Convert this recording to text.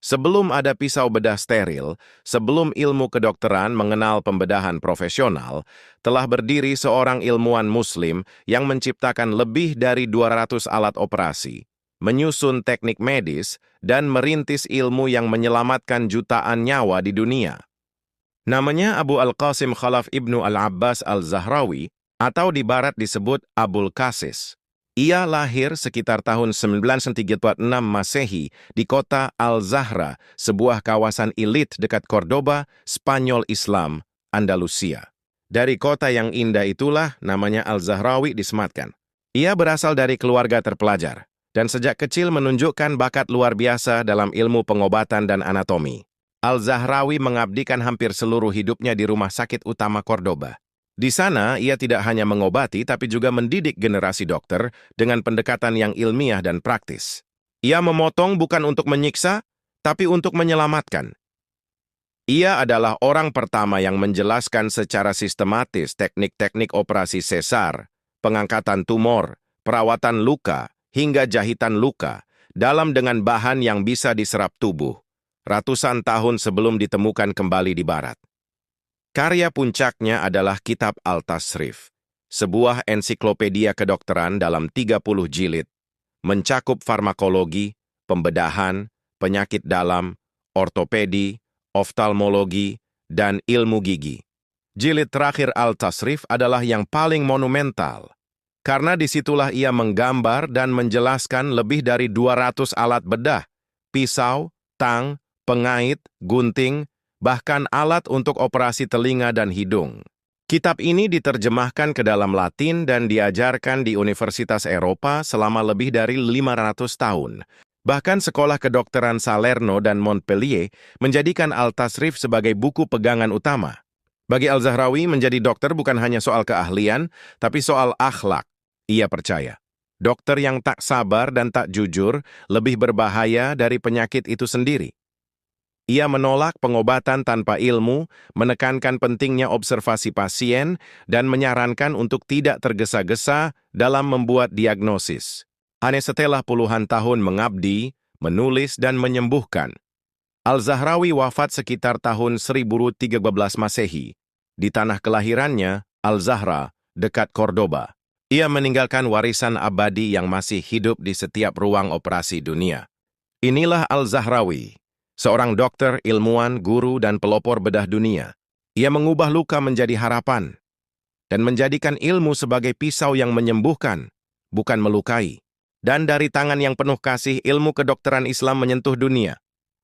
Sebelum ada pisau bedah steril, sebelum ilmu kedokteran mengenal pembedahan profesional, telah berdiri seorang ilmuwan Muslim yang menciptakan lebih dari 200 alat operasi, menyusun teknik medis, dan merintis ilmu yang menyelamatkan jutaan nyawa di dunia. Namanya Abu Al-Qasim Khalaf Ibnu Al-Abbas Al-Zahrawi, atau di barat disebut Abul Qasis. Ia lahir sekitar tahun 936 Masehi di kota Al-Zahra, sebuah kawasan elit dekat Cordoba, Spanyol Islam, Andalusia. Dari kota yang indah itulah namanya Al-Zahrawi disematkan. Ia berasal dari keluarga terpelajar, dan sejak kecil menunjukkan bakat luar biasa dalam ilmu pengobatan dan anatomi. Al-Zahrawi mengabdikan hampir seluruh hidupnya di rumah sakit utama Cordoba. Di sana, ia tidak hanya mengobati, tapi juga mendidik generasi dokter dengan pendekatan yang ilmiah dan praktis. Ia memotong bukan untuk menyiksa, tapi untuk menyelamatkan. Ia adalah orang pertama yang menjelaskan secara sistematis teknik-teknik operasi sesar, pengangkatan tumor, perawatan luka, hingga jahitan luka, dalam dengan bahan yang bisa diserap tubuh, ratusan tahun sebelum ditemukan kembali di barat. Karya puncaknya adalah Kitab Al-Tasrif, sebuah ensiklopedia kedokteran dalam 30 jilid, mencakup farmakologi, pembedahan, penyakit dalam, ortopedi, oftalmologi, dan ilmu gigi. Jilid terakhir Al-Tasrif adalah yang paling monumental, karena disitulah ia menggambar dan menjelaskan lebih dari 200 alat bedah, pisau, tang, pengait, gunting, bahkan alat untuk operasi telinga dan hidung. Kitab ini diterjemahkan ke dalam Latin dan diajarkan di Universitas Eropa selama lebih dari 500 tahun. Bahkan sekolah kedokteran Salerno dan Montpellier menjadikan Al-Tasrif sebagai buku pegangan utama. Bagi Al-Zahrawi, menjadi dokter bukan hanya soal keahlian, tapi soal akhlak. Ia percaya, dokter yang tak sabar dan tak jujur lebih berbahaya dari penyakit itu sendiri. Ia menolak pengobatan tanpa ilmu, menekankan pentingnya observasi pasien, dan menyarankan untuk tidak tergesa-gesa dalam membuat diagnosis. Hanya setelah puluhan tahun mengabdi, menulis, dan menyembuhkan, Al-Zahrawi wafat sekitar tahun 1013 Masehi. Di tanah kelahirannya, Al-Zahra, dekat Cordoba. Ia meninggalkan warisan abadi yang masih hidup di setiap ruang operasi dunia. Inilah Al-Zahrawi, seorang dokter, ilmuwan, guru, dan pelopor bedah dunia. Ia mengubah luka menjadi harapan, dan menjadikan ilmu sebagai pisau yang menyembuhkan, bukan melukai. Dan dari tangan yang penuh kasih, ilmu kedokteran Islam menyentuh dunia.